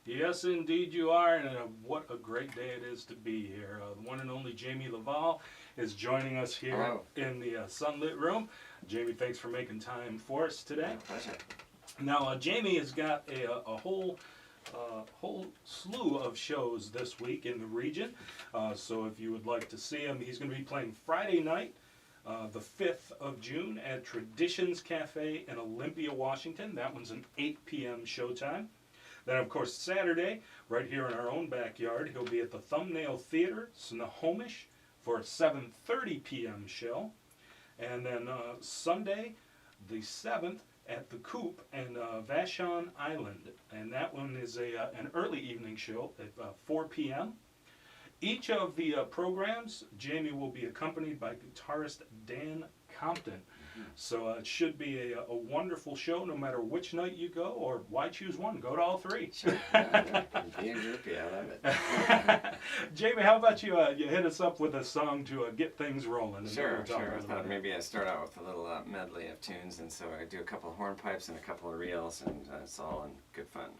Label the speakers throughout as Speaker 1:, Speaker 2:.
Speaker 1: Yes, indeed you are, and what a great day it is to be here. The one and only Jamie Laval is joining us here
Speaker 2: Hello.
Speaker 1: in the Sunlit Room. Jamie, thanks for making time for us today.
Speaker 2: My pleasure.
Speaker 1: Now, Jamie has got a whole slew of shows this week in the region. So if you would like to see him, he's going to be playing Friday night, the 5th of June at Traditions Cafe in Olympia, Washington. That one's an 8 p.m. showtime. Then, of course, Saturday, right here in our own backyard, he'll be at the Thumbnail Theater, Snohomish, for a 7:30 p.m. show. And then Sunday, the 7th, at the Coop in Vashon Island. And that one is an early evening show at 4 p.m. Each of the programs, Jamie will be accompanied by guitarist Dan Compton. So it should be a wonderful show no matter which night you go, or why choose one? Go to all three.
Speaker 2: Sure. Being groupie, I love it.
Speaker 1: Jamie, how about you hit us up with a song to get things rolling? And
Speaker 2: Sure. I thought
Speaker 1: bit.
Speaker 2: maybe I'd start out with a little medley of tunes, and so I do a couple of hornpipes and a couple of reels, and it's all in good fun.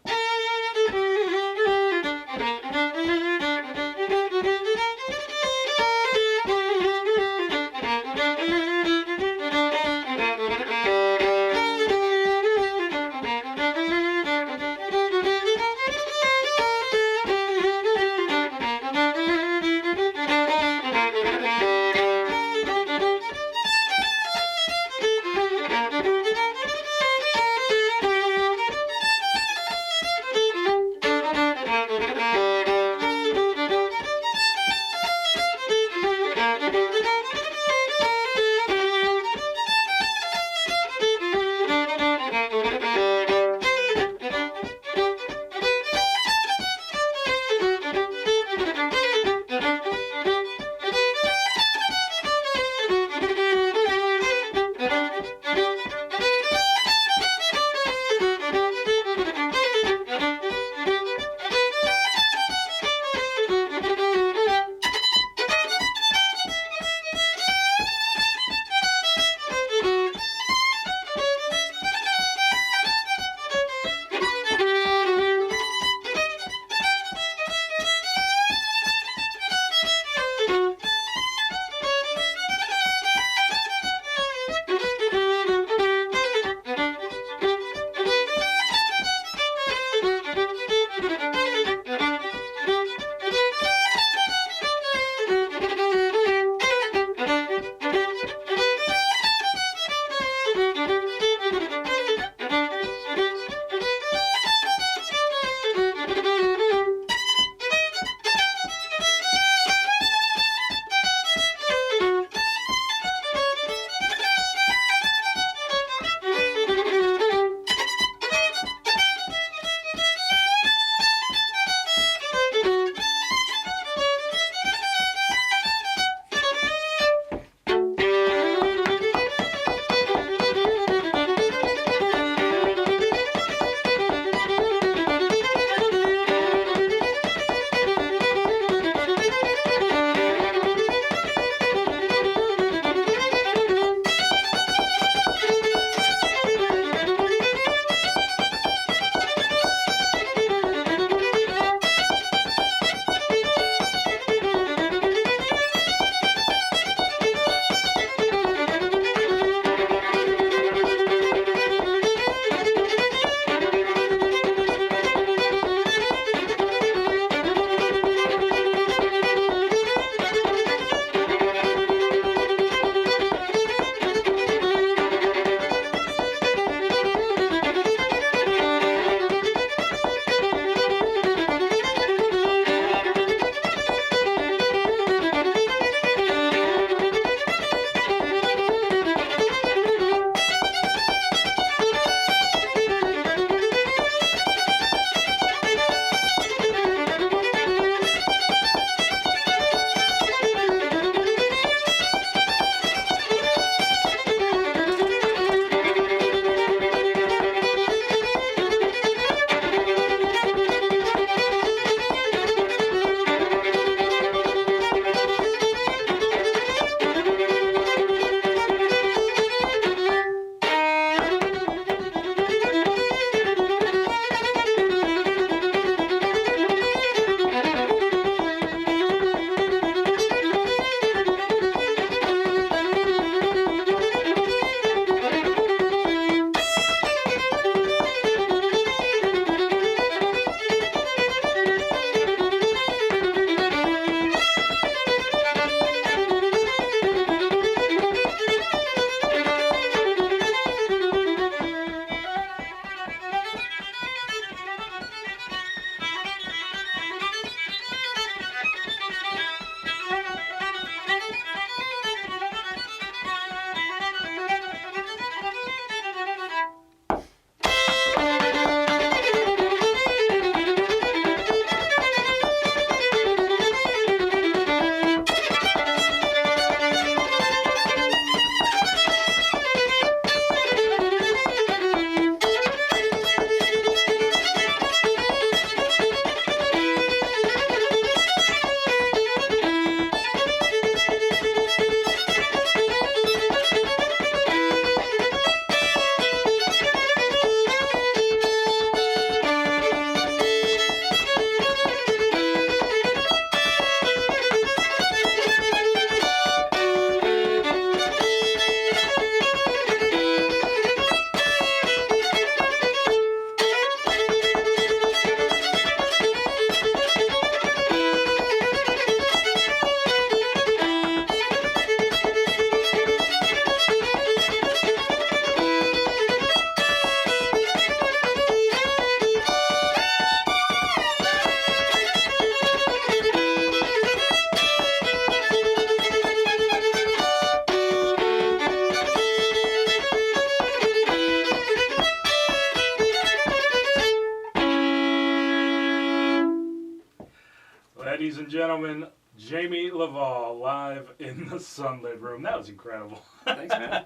Speaker 1: Ladies and gentlemen, Jamie Laval live in the Sunlit Room. That was incredible.
Speaker 2: Thanks, man.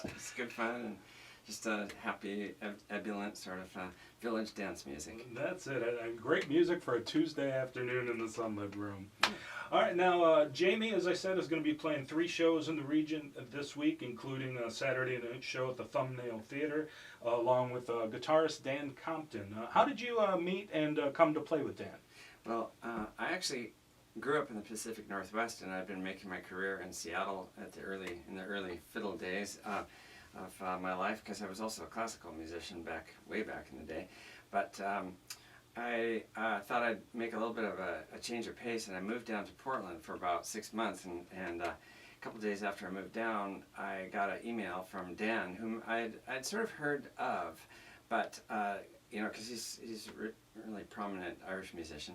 Speaker 2: It's good fun and just a happy, ebullient sort of village dance music.
Speaker 1: That's it. And great music for a Tuesday afternoon in the Sunlit Room. All right, now Jamie, as I said, is going to be playing 3 shows in the region this week, including a Saturday night show at the Thumbnail Theater, along with guitarist Dan Compton. How did you meet and come to play with Dan?
Speaker 2: Well, I actually grew up in the Pacific Northwest, and I've been making my career in Seattle in the early fiddle days of my life, because I was also a classical musician way back in the day. But I thought I'd make a little bit of a change of pace, and I moved down to Portland for about 6 months, and a couple days after I moved down, I got an email from Dan, whom I'd sort of heard of, but because he's a really prominent Irish musician.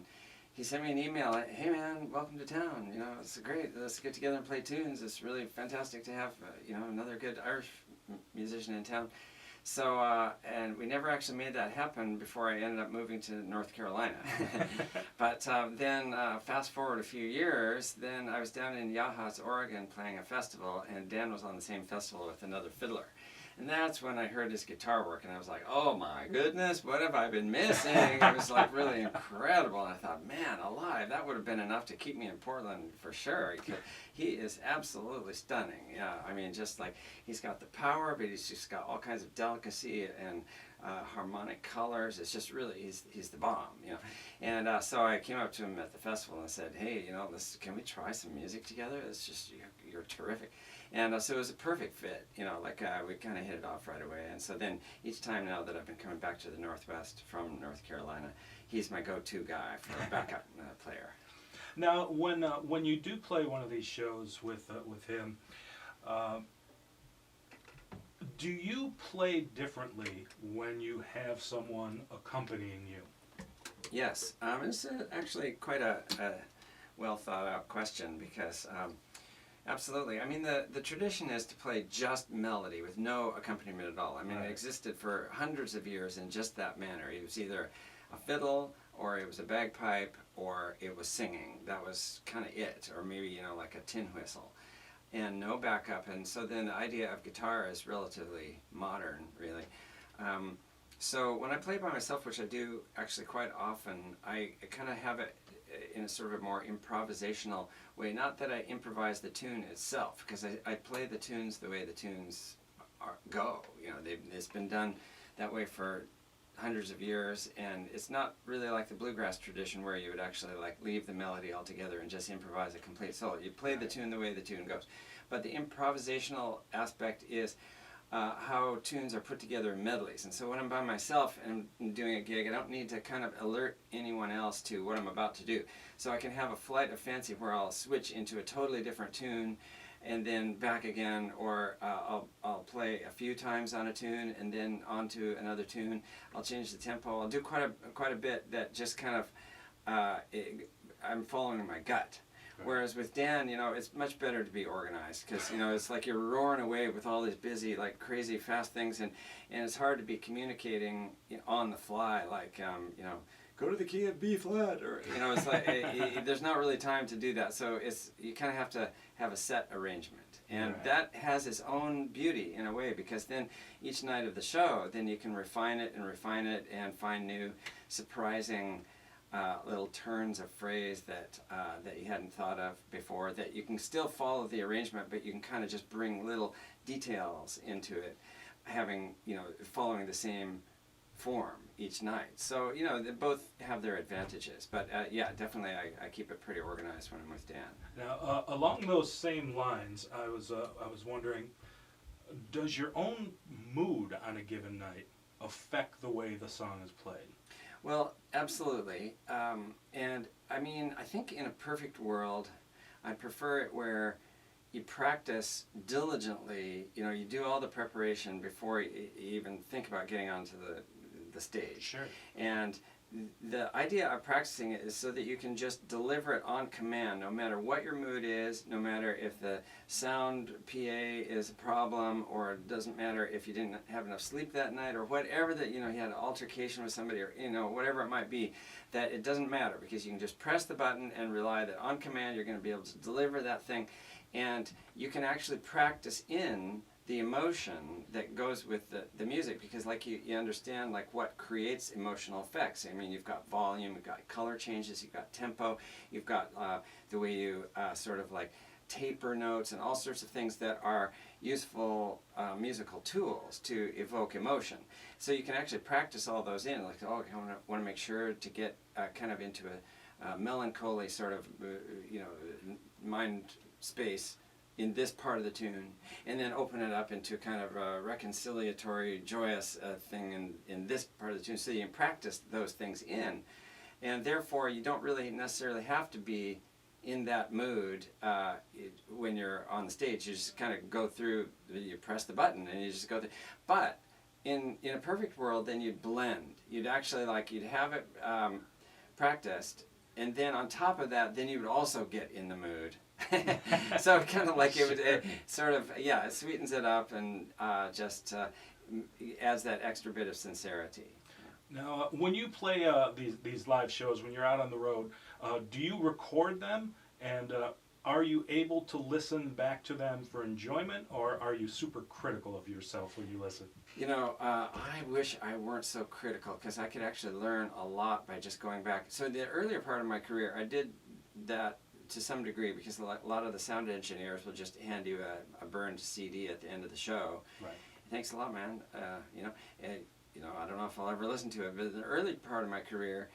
Speaker 2: He sent me an email, like, hey man, welcome to town, it's great, let's get together and play tunes, it's really fantastic to have, another good Irish musician in town. So, and we never actually made that happen before I ended up moving to North Carolina. But then, fast forward a few years, then I was down in Yachats, Oregon playing a festival, and Dan was on the same festival with another fiddler. And that's when I heard his guitar work, and I was like, oh my goodness, what have I been missing? It was like really incredible. And I thought, man, alive, that would have been enough to keep me in Portland for sure. He is absolutely stunning. Yeah, I mean, just like, he's got the power, but he's just got all kinds of delicacy and harmonic colors. It's just really, he's the bomb, And so I came up to him at the festival and I said, hey, can we try some music together? It's just, you're terrific. And so it was a perfect fit, we kind of hit it off right away. And so then each time now that I've been coming back to the Northwest from North Carolina, he's my go-to guy for a backup player.
Speaker 1: Now, when you do play one of these shows with him, do you play differently when you have someone accompanying you?
Speaker 2: Yes, it's actually quite a well thought out question, because absolutely. I mean, the tradition is to play just melody with no accompaniment at all. I mean, It existed for hundreds of years in just that manner. It was either a fiddle, or it was a bagpipe, or it was singing. That was kind of it, or maybe, like a tin whistle. And no backup. And so then the idea of guitar is relatively modern, really. So when I play by myself, which I do actually quite often, I kind of have it in a sort of a more improvisational way. Not that I improvise the tune itself, because I play the tunes the way the tunes go. It's been done that way for hundreds of years, and it's not really like the bluegrass tradition where you would actually leave the melody altogether and just improvise a complete solo. You play the tune the way the tune goes. But the improvisational aspect is how tunes are put together in medleys. And so when I'm by myself and I'm doing a gig, I don't need to kind of alert anyone else to what I'm about to do. So I can have a flight of fancy where I'll switch into a totally different tune and then back again, or I'll play a few times on a tune and then onto another tune. I'll change the tempo. I'll do quite a bit that just kind of I'm following my gut. Whereas with Dan, it's much better to be organized, because it's like you're roaring away with all these busy, crazy fast things, and it's hard to be communicating on the fly, go to the key of B flat, or it's like there's not really time to do that. So you kind of have to have a set arrangement, and that has its own beauty in a way, because then each night of the show, then you can refine it and find new, surprising little turns of phrase that you hadn't thought of before, that you can still follow the arrangement, but you can kind of just bring little details into it, following the same form each night. So they both have their advantages, but definitely I keep it pretty organized when I'm with Dan.
Speaker 1: Now, along those same lines, I was wondering, does your own mood on a given night affect the way the song is played?
Speaker 2: Well, absolutely. And I mean, I think in a perfect world, I prefer it where you practice diligently. You do all the preparation before you even think about getting onto the stage.
Speaker 1: Sure.
Speaker 2: And the idea of practicing it is so that you can just deliver it on command, no matter what your mood is, no matter if the sound PA is a problem, or it doesn't matter if you didn't have enough sleep that night, or whatever that, you know, you had an altercation with somebody, or, you know, whatever it might be, that it doesn't matter, because you can just press the button and rely that on command you're going to be able to deliver that thing. And you can actually practice in the emotion that goes with the music, because like you understand like what creates emotional effects. I mean, you've got volume, you've got color changes, you've got tempo, you've got the way you sort of like taper notes and all sorts of things that are useful musical tools to evoke emotion. So you can actually practice all those in, like, oh, I want to make sure to get kind of into a melancholy sort of you know, mind space in this part of the tune, and then open it up into kind of a reconciliatory, joyous thing in this part of the tune. So you can practice those things in, and therefore you don't really necessarily have to be in that mood when you're on the stage. You just kind of go through, you press the button and you just go through. But in a perfect world, then you'd blend. You'd actually you'd have it practiced, and then on top of that, then you would also get in the mood. So kind of like it sort of, yeah, it sweetens it up and just adds that extra bit of sincerity.
Speaker 1: Now, when you play these live shows, when you're out on the road, do you record them, and are you able to listen back to them for enjoyment, or are you super critical of yourself when you listen?
Speaker 2: You know, I wish I weren't so critical, because I could actually learn a lot by just going back. So the earlier part of my career, I did that to some degree, because a lot of the sound engineers will just hand you a burned CD at the end of the show. Right. Thanks a lot, man. You know, I don't know if I'll ever listen to it, but in the early part of my career,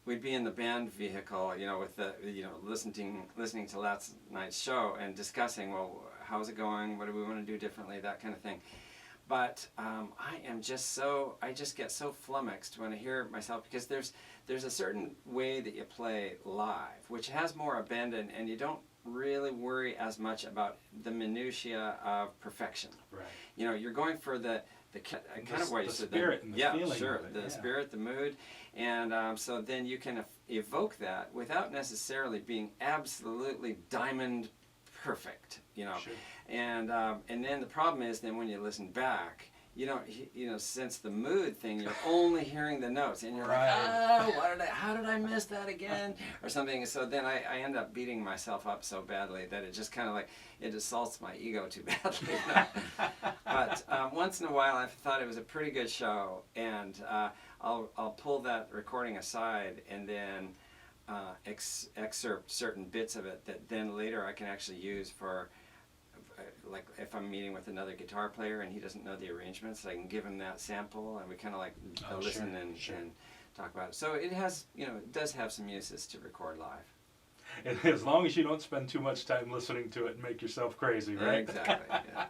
Speaker 2: we'd be in the band vehicle, you know, with the, you know, listening to last night's show and discussing, well, how's it going? What do we want to do differently? That kind of thing. But I just get so flummoxed when I hear myself, because there's a certain way that you play live, which has more abandon, and you don't really worry as much about the minutiae of perfection. Right. You know, you're going for the kind of way you said,
Speaker 1: spirit and the feeling
Speaker 2: sure,
Speaker 1: of it,
Speaker 2: the spirit, the mood, and so then you can evoke that without necessarily being absolutely diamond perfect. You know, sure. And then the problem is, then when you listen back, you don't, you know, since the mood thing, you're only hearing the notes, and you're like, oh, how did I miss that again, or something. So then I end up beating myself up so badly that it just kind of like, it assaults my ego too badly. You know? But once in a while, I thought it was a pretty good show, and I'll pull that recording aside and then excerpt certain bits of it that then later I can actually use for, like if I'm meeting with another guitar player and he doesn't know the arrangements, I can give him that sample, and we kind of like listen and talk about it. So it has, you know, it does have some uses to record live.
Speaker 1: And as long as you don't spend too much time listening to it and make yourself crazy, right?
Speaker 2: Exactly. Yeah.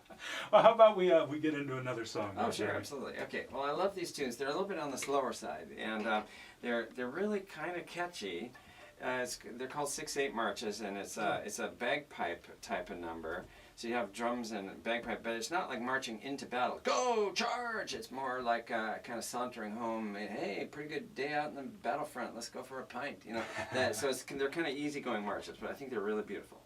Speaker 1: Well, how about we get into another song?
Speaker 2: Oh, sure, absolutely. Okay. Well, I love these tunes. They're a little bit on the slower side, and they're really kind of catchy. They're called 6/8 marches, and it's a bagpipe type of number. So you have drums and bagpipe, but it's not like marching into battle. Go, charge! It's more like kind of sauntering home. Hey, pretty good day out in the battlefront. Let's go for a pint. You know, so they're kind of easygoing marches, but I think they're really beautiful.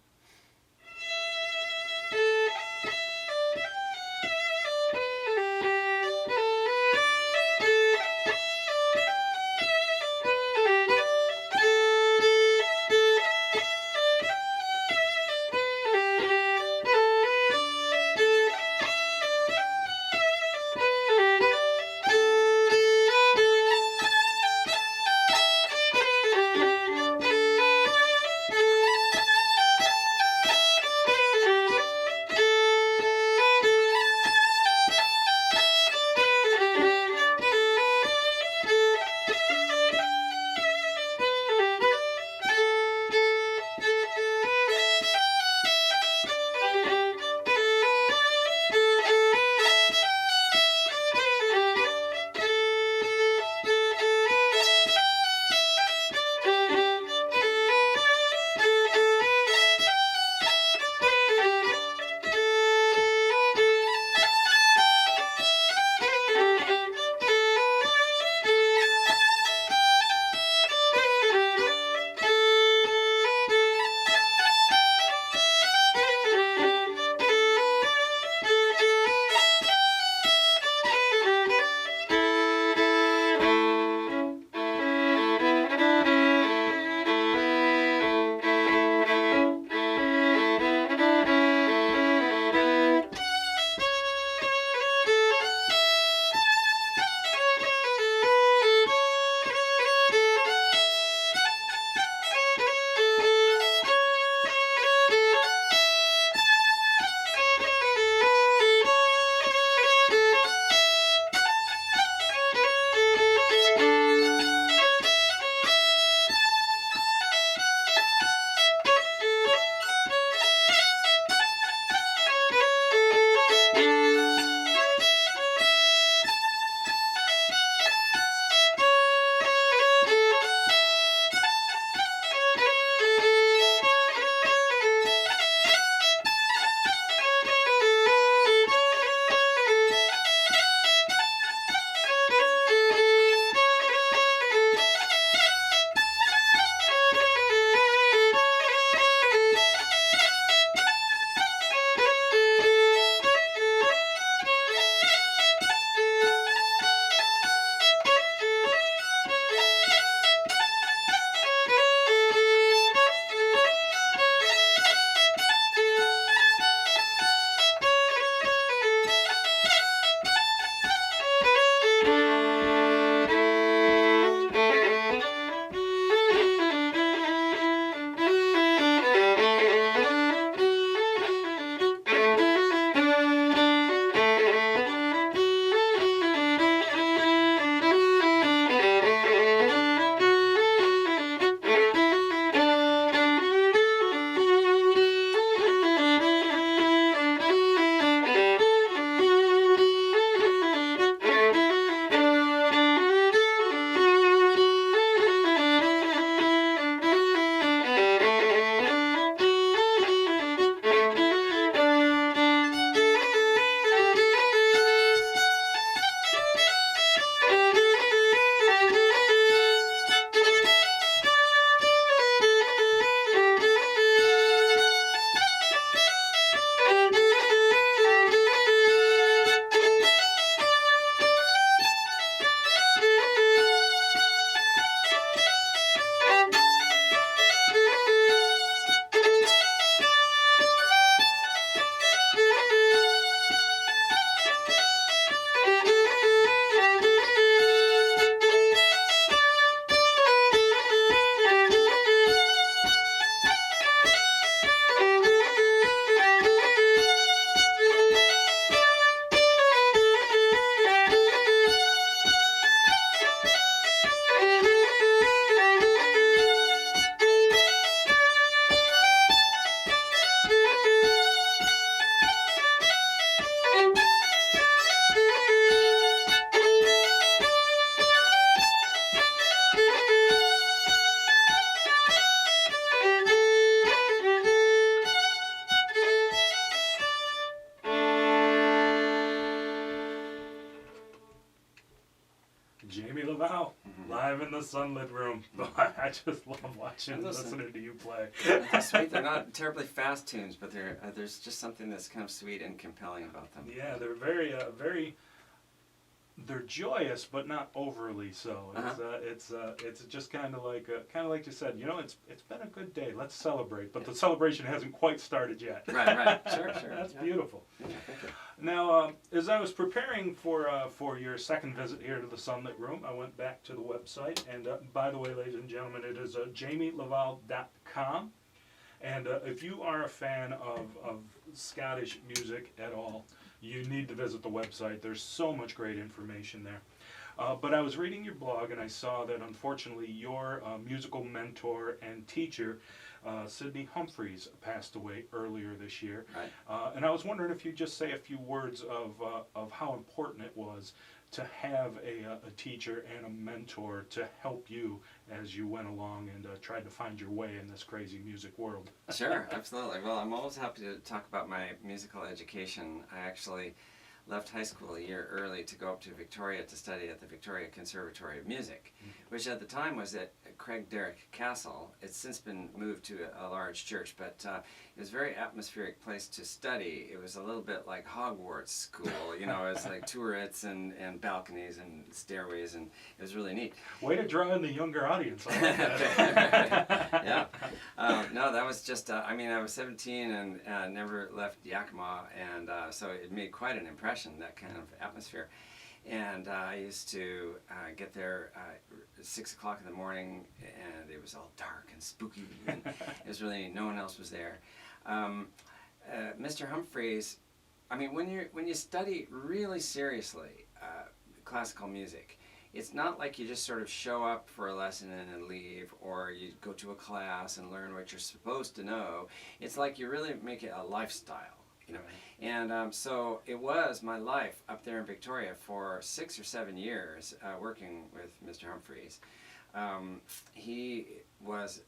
Speaker 1: Sunlit Room. I just love watching and
Speaker 2: Listen.
Speaker 1: listening to you play.
Speaker 2: They're sweet. They're not terribly fast tunes, but there's just something that's kind of sweet and compelling about them.
Speaker 1: Yeah, they're very. They're joyous, but not overly so. It's just kind of like you said. You know, it's been a good day. Let's celebrate. But the celebration hasn't quite started yet.
Speaker 2: Right. Sure.
Speaker 1: That's
Speaker 2: yeah.
Speaker 1: beautiful.
Speaker 2: Yeah, thank you.
Speaker 1: Now, as I was preparing for your second visit here to the Sunlit Room, I went back to the website. And by the way, ladies and gentlemen, it is jamielaval.com. And if you are a fan of Scottish music at all, you need to visit the website. There's so much great information there. But I was reading your blog and I saw that unfortunately your musical mentor and teacher, Sidney Humphreys, passed away earlier this year.
Speaker 2: Right.
Speaker 1: And I was wondering if you'd just say a few words of how important it was to have a teacher and a mentor to help you as you went along and tried to find your way in this crazy music world.
Speaker 2: Sure, absolutely. Well, I'm always happy to talk about my musical education. I actually left high school a year early to go up to Victoria to study at the Victoria Conservatory of Music, which at the time was at Craig Derrick Castle. It's since been moved to a large church, but it was a very atmospheric place to study. It was a little bit like Hogwarts school, you know, it's like turrets and balconies and stairways, and it was really neat.
Speaker 1: Way to draw in the younger audience. I like that.
Speaker 2: Yeah. No, that was just, I was 17 and never left Yakima, and so it made quite an impression, that kind of atmosphere. And I used to get there at 6 o'clock in the morning, and it was all dark and spooky, and it was really, no one else was there. Mr. Humphreys, when you study really seriously classical music, it's not like you just sort of show up for a lesson and then leave, or you go to a class and learn what you're supposed to know. It's like you really make it a lifestyle, you know. And so it was my life up there in Victoria for 6 or 7 years working with Mr. Humphreys. He was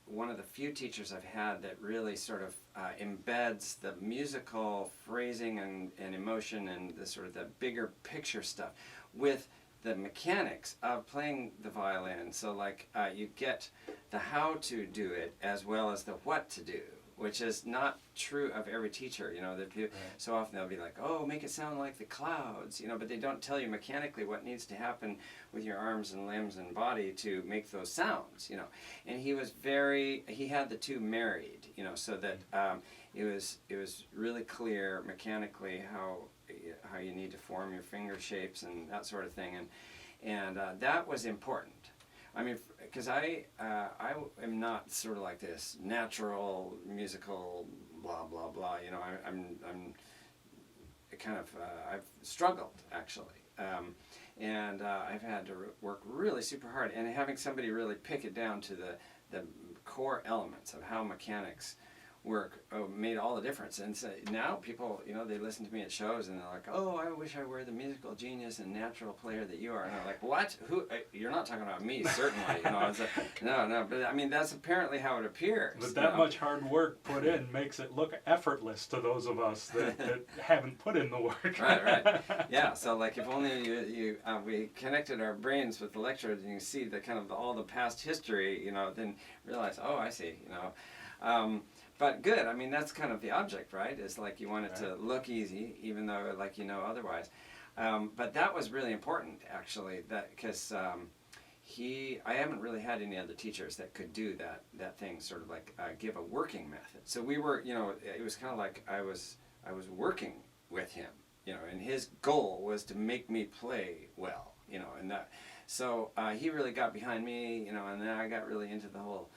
Speaker 2: one of the few teachers I've had that really sort of embeds the musical phrasing and emotion and the sort of the bigger picture stuff with the mechanics of playing the violin. So like you get the how to do it as well as the what to do, which is not true of every teacher. You know, that so often they'll be like, oh, make it sound like the clouds, you know, but they don't tell you mechanically what needs to happen with your arms and limbs and body to make those sounds, you know. And he had the two married, you know, so that it was really clear mechanically how you need to form your finger shapes and that sort of thing, and that was important. Because I am not sort of like this natural musical blah blah blah. You know, I'm kind of I've struggled actually, and I've had to work really super hard, and having somebody really pick it down to the core elements of how mechanics work made all the difference. And so now people, you know, they listen to me at shows and they're like, oh, I wish I were the musical genius and natural player that you are. And I'm like, what? Who? You're not talking about me, certainly. You know, it's no, but that's apparently how it appears.
Speaker 1: But that much hard work put in makes it look effortless to those of us that haven't put in the work.
Speaker 2: Right. Yeah, so like if only we connected our brains with electrodes and you see the kind of all the past history, you know, then realize, oh, I see, you know. But good, that's kind of the object, right? It's like you want it to look easy, even though like you know otherwise. But that was really important, actually, because I haven't really had any other teachers that could do that thing, sort of like give a working method. So we were, you know, it was kind of like I was working with him, you know, and his goal was to make me play well, you know, and that. So he really got behind me, you know, and then I got really into the whole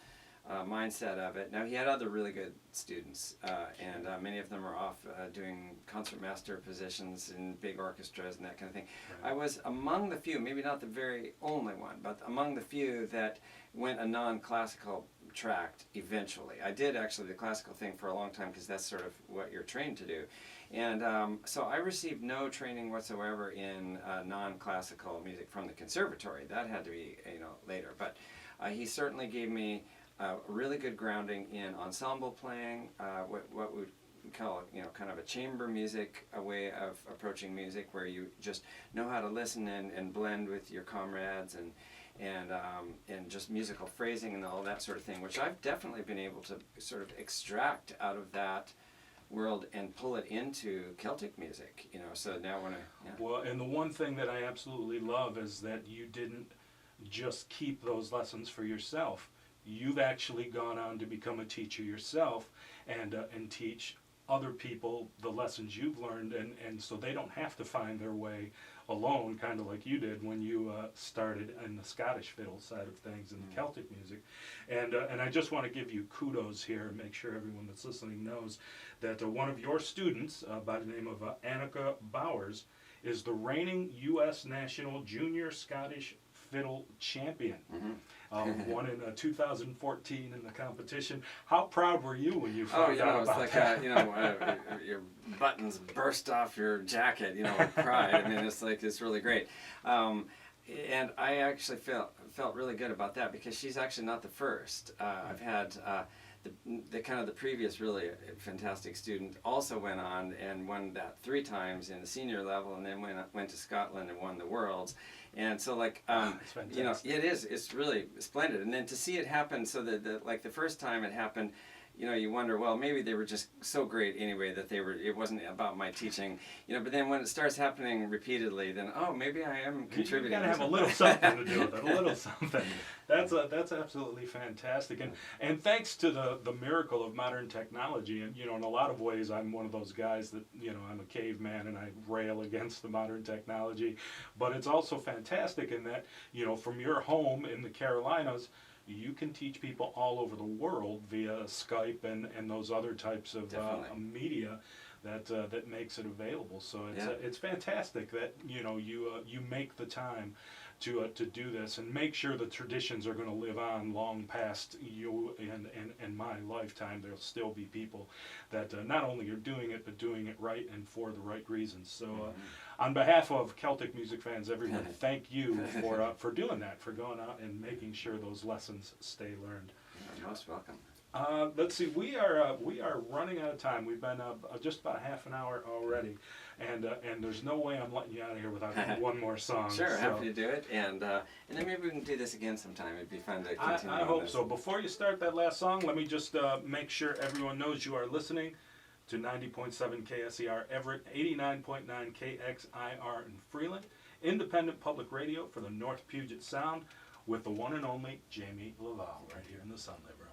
Speaker 2: mindset of it. Now he had other really good students, and many of them are off doing concertmaster positions in big orchestras and that kind of thing. Right. I was among the few, maybe not the very only one, but among the few that went a non-classical track eventually. I did actually the classical thing for a long time because that's sort of what you're trained to do. And so I received no training whatsoever in non-classical music from the conservatory. That had to be, you know, later. But he certainly gave me a really good grounding in ensemble playing, what we call, you know, kind of a chamber music, a way of approaching music where you just know how to listen and blend with your comrades, and just musical phrasing and all that sort of thing, which I've definitely been able to sort of extract out of that world and pull it into Celtic music, you know. So now when
Speaker 1: Well, and the one thing that I absolutely love is that you didn't just keep those lessons for yourself. You've actually gone on to become a teacher yourself and teach other people the lessons you've learned, and so they don't have to find their way alone, kind of like you did when you started in the Scottish fiddle side of things and the Celtic music. And I just want to give you kudos here and make sure everyone that's listening knows that one of your students by the name of Annika Bowers is the reigning U.S. National Junior Scottish Fiddle Champion. Won in 2014 in the competition. How proud were you when you found out about that?
Speaker 2: Your buttons burst off your jacket, you know, with pride. I mean, it's really great. And I actually felt really good about that because she's actually not the first. I've had the previous really fantastic student also went on and won that 3 times in the senior level, and then went to Scotland and won the Worlds. And so you know, it's really splendid. And then to see it happen, so that the first time it happened, you know, you wonder, well, maybe they were just so great anyway that it wasn't about my teaching, you know. But then when it starts happening repeatedly, then maybe I am contributing.
Speaker 1: You gotta have a little something to do with it, a little something. That's absolutely fantastic, and thanks to the miracle of modern technology, and you know, in a lot of ways, I'm one of those guys that, you know, I'm a caveman and I rail against the modern technology, but it's also fantastic in that, you know, from your home in the Carolinas, you can teach people all over the world via Skype and those other types of media that makes it available. So it's fantastic that, you know, you make the time to do this and make sure the traditions are going to live on long past you and my lifetime. There'll still be people that not only are doing it, but doing it right and for the right reasons. So on behalf of Celtic music fans everywhere, thank you for doing that, for going out and making sure those lessons stay learned.
Speaker 2: You're most welcome.
Speaker 1: Let's see, we are running out of time. We've been just about half an hour already, and there's no way I'm letting you out of here without one more song.
Speaker 2: Sure,
Speaker 1: so.
Speaker 2: Happy to do it, and then maybe we can do this again sometime. It'd be fun to continue.
Speaker 1: I hope so. Before you start that last song, let me just make sure everyone knows you are listening to 90.7 KSER Everett, 89.9 KXIR in Freeland, independent public radio for the North Puget Sound, with the one and only Jamie Laval right here in the Sunlit Room.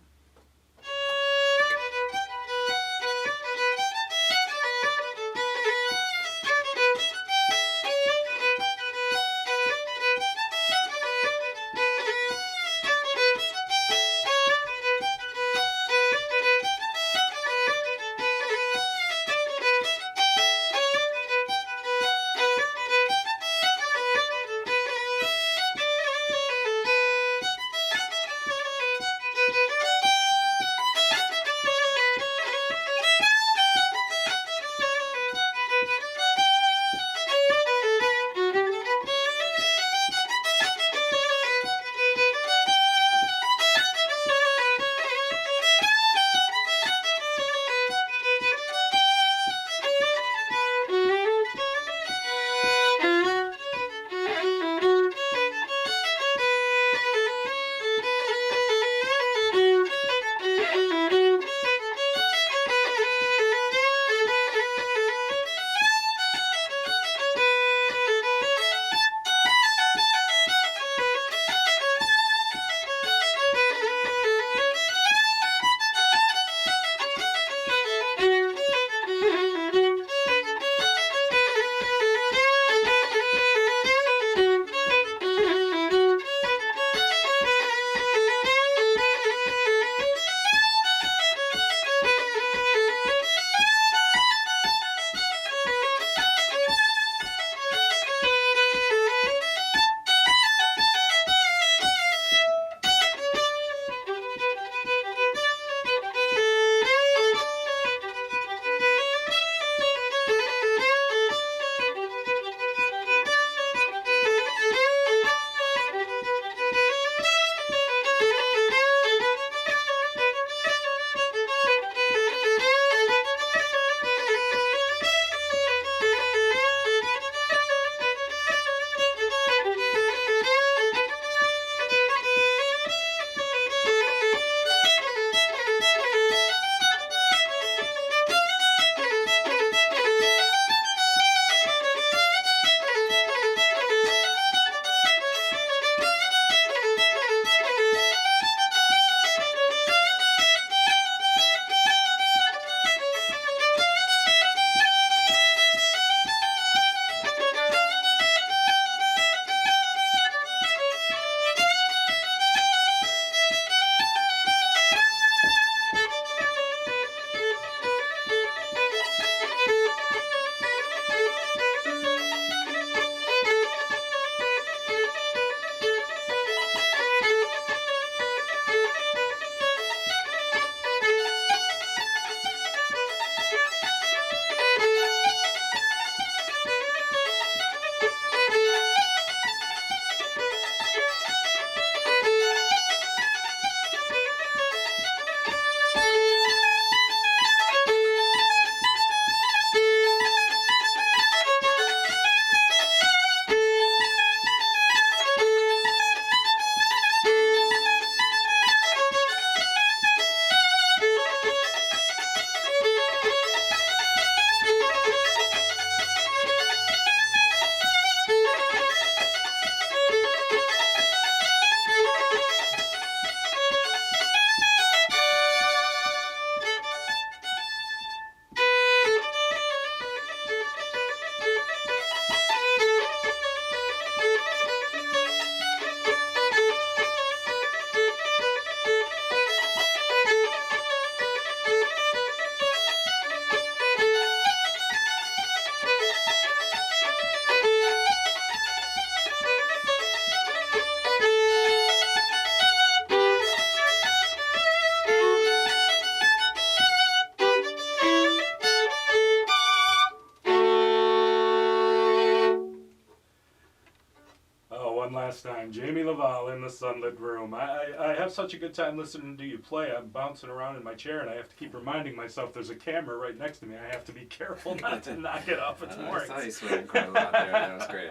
Speaker 1: last time. Jamie Laval in the Sunlit Room. I have such a good time listening to you play. I'm bouncing around in my chair, and I have to keep reminding myself there's a camera right next to me. I have to be careful not to knock it off its
Speaker 2: I
Speaker 1: marks.
Speaker 2: saw you sweating quite a lot there. That was great.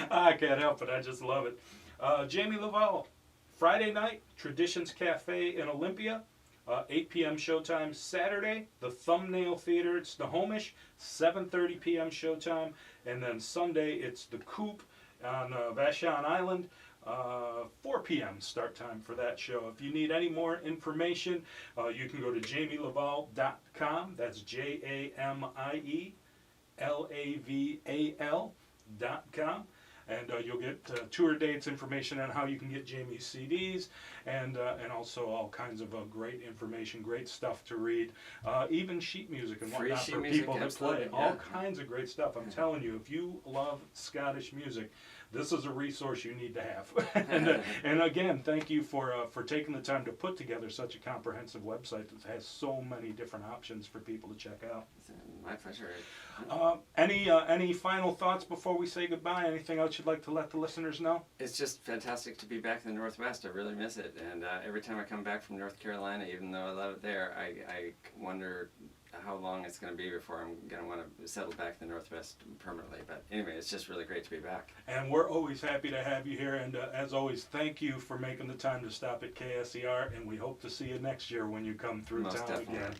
Speaker 1: I can't help it. I just love it. Jamie Laval, Friday night, Traditions Cafe in Olympia. 8 p.m. showtime Saturday, the Thumbnail Theater, it's Snohomish, 7:30 p.m. showtime, and then Sunday it's the Coop on Vashon Island, 4 p.m. start time for that show. If you need any more information, you can go to jamielaval.com, that's JAMIELAVAL.com. And you'll get tour dates, information on how you can get Jamie's CDs, and also all kinds of great information, great stuff to read, even sheet music and
Speaker 2: Free
Speaker 1: whatnot
Speaker 2: sheet
Speaker 1: for
Speaker 2: music,
Speaker 1: people that
Speaker 2: absolutely,
Speaker 1: play. All kinds of great stuff. I'm telling you, if you love Scottish music, this is a resource you need to have. and again, thank you for taking the time to put together such a comprehensive website that has so many different options for people to check out.
Speaker 2: My pleasure.
Speaker 1: Any final thoughts before we say goodbye? Anything else you'd like to let the listeners know?
Speaker 2: It's just fantastic to be back in the Northwest. I really miss it. And every time I come back from North Carolina, even though I love it there, I wonder how long it's going to be before I'm going to want to settle back in the Northwest permanently. But anyway, it's just really great to be back.
Speaker 1: And we're always happy to have you here. And as always, thank you for making the time to stop at KSER. And we hope to see you next year when you come through
Speaker 2: Most
Speaker 1: town
Speaker 2: definitely.
Speaker 1: again.